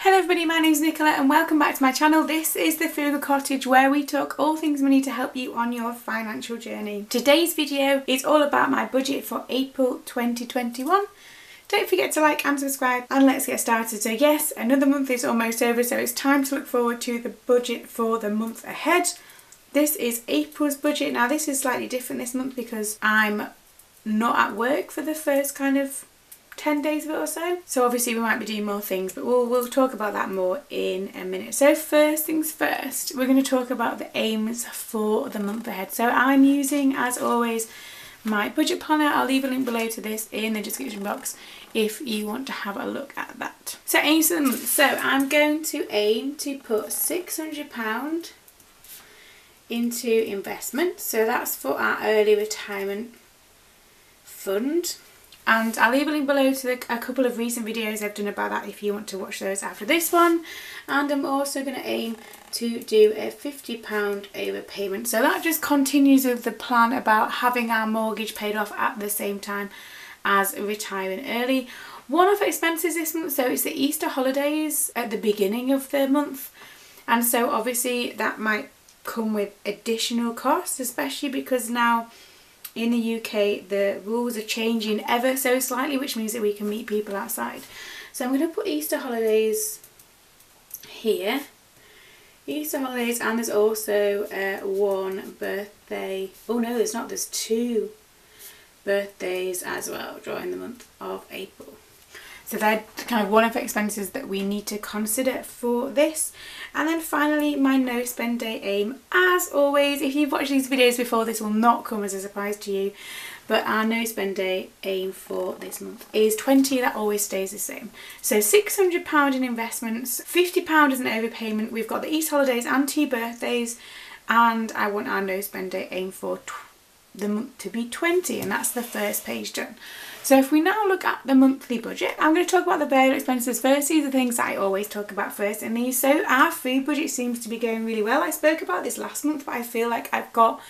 Hello everybody, my name is Nicola and welcome back to my channel. This is the Frugal Cottage, where we talk all things money to help you on your financial journey. Today's video is all about my budget for April 2021. Don't forget to like and subscribe, and let's get started. So yes, another month is almost over, so it's time to look forward to the budget for the month ahead. This is April's budget. Now this is slightly different this month because I'm not at work for the first kind of 10 days of it or so. So obviously we might be doing more things, but we'll talk about that more in a minute. So first things first, we're going to talk about the aims for the month ahead. So I'm using, as always, my budget planner. I'll leave a link below to this in the description box if you want to have a look at that. So aims for the month. So I'm going to aim to put £600 into investment. So that's for our early retirement fund. And I'll leave a link below to a couple of recent videos I've done about that if you want to watch those after this one. And I'm also going to aim to do a £50 overpayment. So that just continues with the plan about having our mortgage paid off at the same time as retiring early. One-off expenses this month, so it's the Easter holidays at the beginning of the month. And so obviously that might come with additional costs, especially because now in the UK the rules are changing ever so slightly, which means that we can meet people outside. So I'm going to put Easter holidays here. Easter holidays, and there's also one birthday. Oh no, there's not, there's two birthdays as well during the month of April. So they're kind of one-off expenses that we need to consider for this. And then finally, my no spend day aim. As always, if you've watched these videos before, this will not come as a surprise to you. But our no spend day aim for this month is 20. That always stays the same. So £600 in investments, £50 as an overpayment. We've got the Easter holidays and 2 birthdays. And I want our no spend day aim for the month to be 20, and that's the first page done. So if we now look at the monthly budget, I'm going to talk about the variable expenses first. These are things that I always talk about first in these. So our food budget seems to be going really well. I spoke about this last month, but I feel like I've got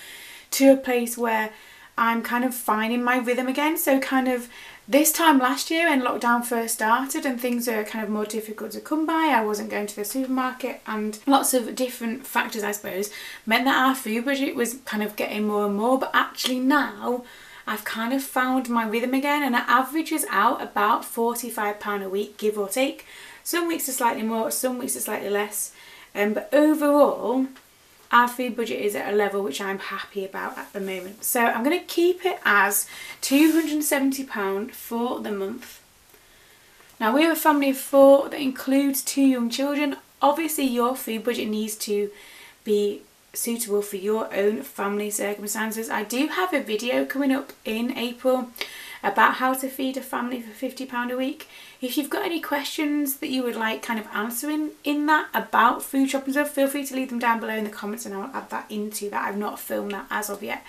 to a place where I'm kind of finding my rhythm again. So kind of this time last year when lockdown first started and things are kind of more difficult to come by, I wasn't going to the supermarket, and lots of different factors, I suppose, meant that our food budget was kind of getting more and more. But actually now I've kind of found my rhythm again, and it averages out about £45 a week, give or take. Some weeks are slightly more, some weeks are slightly less, but overall our food budget is at a level which I'm happy about at the moment. So I'm going to keep it as £270 for the month. Now we're a family of 4 that includes 2 young children. Obviously your food budget needs to be suitable for your own family circumstances. I do have a video coming up in April about how to feed a family for £50 a week. If you've got any questions that you would like kind of answering in that about food shopping stuff, feel free to leave them down below in the comments and I'll add that into that. I've not filmed that as of yet,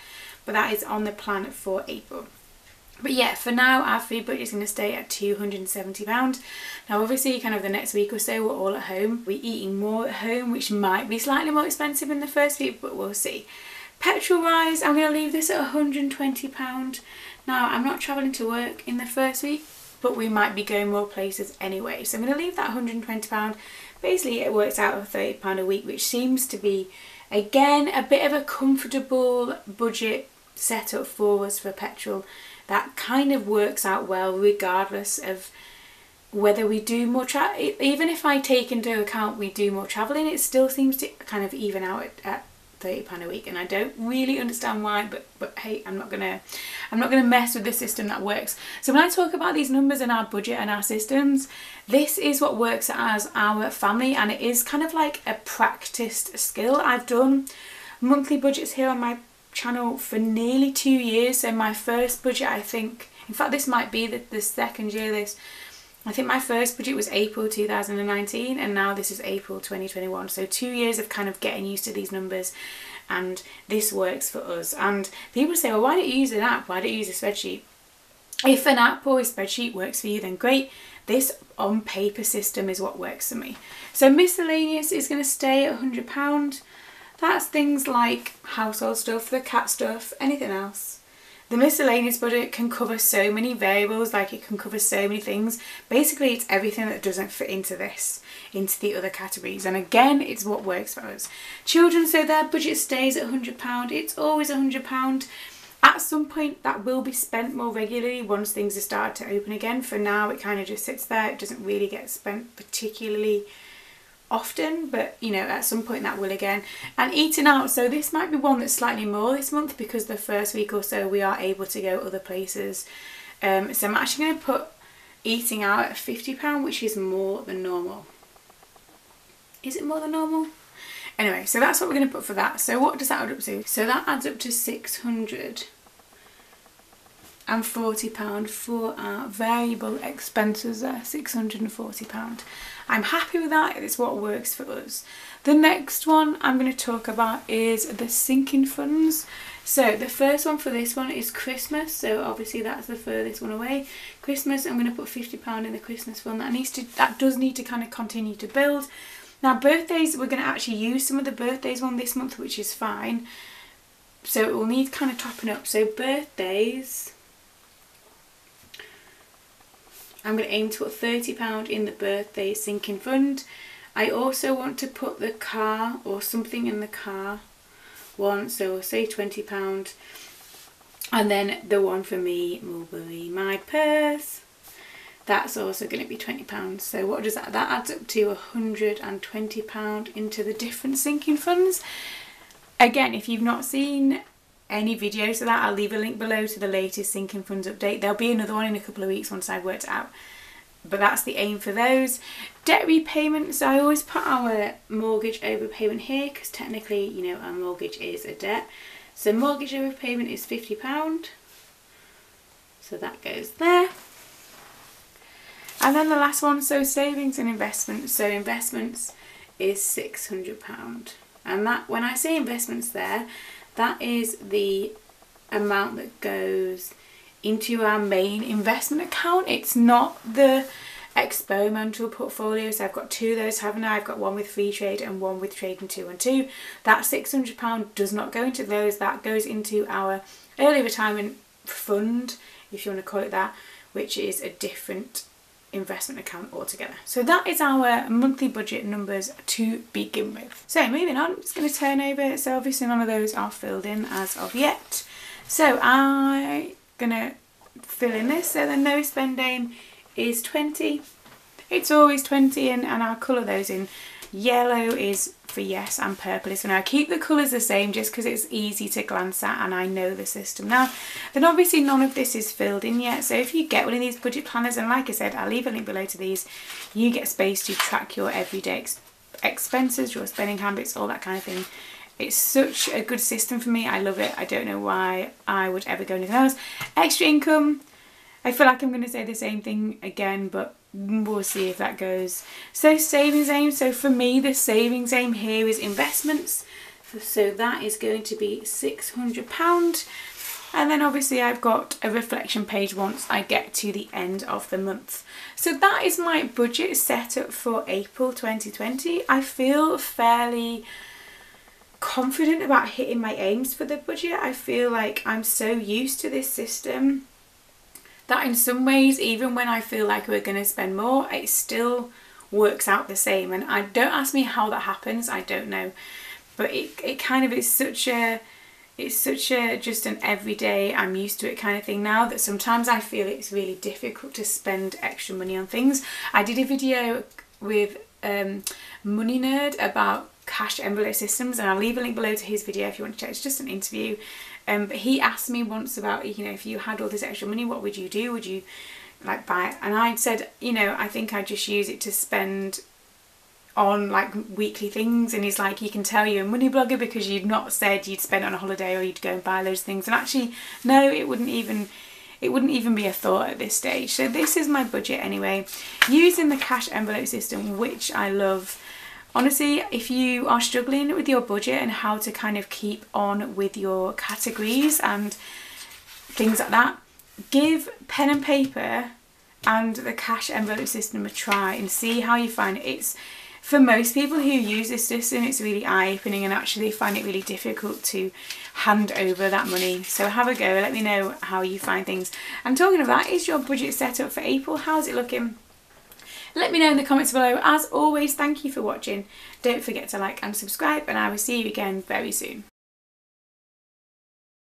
but that is on the plan for April. But yeah, for now our food budget is going to stay at £270. Now obviously kind of the next week or so we're all at home. We're eating more at home, which might be slightly more expensive in the first week, but we'll see. Petrol wise, I'm going to leave this at £120. Now I'm not travelling to work in the first week, but we might be going more places anyway. So I'm going to leave that £120. Basically it works out at £30 a week, which seems to be, again, a bit of a comfortable budget setup for us for petrol. That kind of works out well regardless of whether we do more even if I take into account we do more travelling, it still seems to kind of even out at £30 a week, and I don't really understand why, but hey, I'm not gonna mess with the system that works. So when I talk about these numbers and our budget and our systems, this is what works as our family, and it is kind of like a practiced skill. I've done monthly budgets here on my channel for nearly 2 years. So my first budget, I think, in fact this might be the second year this, I think my first budget was April 2019 and now this is April 2021. So 2 years of kind of getting used to these numbers, and this works for us. And people say, well, why don't you use an app? Why don't you use a spreadsheet? If an app or a spreadsheet works for you, then great. This on paper system is what works for me. So miscellaneous is going to stay at £100. That's things like household stuff, the cat stuff, anything else The miscellaneous budget can cover so many variables, like it can cover so many things. Basically, it's everything that doesn't fit into the other categories. And again, it's what works for us. Children, so their budget stays at £100. It's always £100. At some point that will be spent more regularly once things are started to open again. For now, it kind of just sits there. It doesn't really get spent particularly often, but you know, at some point that will again. And eating out, so this might be one that's slightly more this month because the first week or so we are able to go other places. So I'm actually going to put eating out at £50, which is more than normal. Is it more than normal? Anyway, so that's what we're going to put for that. So what does that add up to? So that adds up to £640 for our variable expenses there, £640. I'm happy with that. It's what works for us. The next one I'm going to talk about is the sinking funds. So the first one for this one is Christmas. So obviously that's the furthest one away. Christmas, I'm going to put £50 in the Christmas fund. That does need to kind of continue to build. Now birthdays, we're going to actually use some of the birthdays one this month, which is fine. So it will need kind of topping up. So birthdays, I'm going to aim to put £30 in the birthday sinking fund. I also want to put the car or something in the car one, so we'll say £20. And then the one for me will be my purse. That's also going to be £20. So what does that? That adds up to £120 into the different sinking funds. Again, if you've not seen any videos of that, I'll leave a link below to the latest sinking funds update. There'll be another one in a couple of weeks once I've worked it out. But that's the aim for those. Debt repayments, I always put our mortgage overpayment here because technically, you know, our mortgage is a debt. So mortgage overpayment is £50. So that goes there. And then the last one, so savings and investments. So investments is £600. And that, when I say investments there, that is the amount that goes into our main investment account. It's not the experimental portfolio. So I've got two of those, haven't I? I've got one with Freetrade and one with Trading 212. That £600 does not go into those. That goes into our early retirement fund, if you want to call it that, which is a different investment account altogether. So that is our monthly budget numbers to begin with. So moving on, I'm just going to turn over. So obviously none of those are filled in as of yet. So I'm going to fill in this. So the no spend aim is 20. It's always 20 and I'll colour those in. Yellow is for yes and purple is for no. I keep the colours the same just because it's easy to glance at and I know the system now. Then obviously none of this is filled in yet, so if you get one of these budget planners, and like I said, I'll leave a link below to these, you get space to track your everyday expenses, your spending habits, all that kind of thing. It's such a good system for me. I love it. I don't know why I would ever go anything else. Extra income, I feel like I'm going to say the same thing again, but we'll see if that goes. So savings aim, so for me the savings aim here is investments, so that is going to be £600. And then obviously I've got a reflection page once I get to the end of the month. So that is my budget set up for April 2020. I feel fairly confident about hitting my aims for the budget. I feel like I'm so used to this system that in some ways, even when I feel like we're going to spend more, it still works out the same. And don't ask me how that happens, I don't know. But it kind of is such a just an everyday, I'm used to it kind of thing now, that sometimes I feel it's really difficult to spend extra money on things. I did a video with Money Nerd about cash envelope systems, and I'll leave a link below to his video if you want to check. It's just an interview. But he asked me once about, you know, if you had all this extra money, what would you do? Would you like buy it? And I said, you know, I think I just use it to spend on like weekly things. And he's like, you can tell you're a money blogger because you'd not said you'd spend it on a holiday or you'd go and buy those things. And actually, no, it wouldn't even be a thought at this stage. So this is my budget anyway, using the cash envelope system, which I love. Honestly, if you are struggling with your budget and how to kind of keep on with your categories and things like that, give pen and paper and the cash envelope system a try and see how you find it. for most people who use this system, it's really eye-opening, and actually they find it really difficult to hand over that money. So have a go, let me know how you find things. And talking of that, is your budget set up for April? How's it looking? Let me know in the comments below. As always, thank you for watching. Don't forget to like and subscribe, and I will see you again very soon.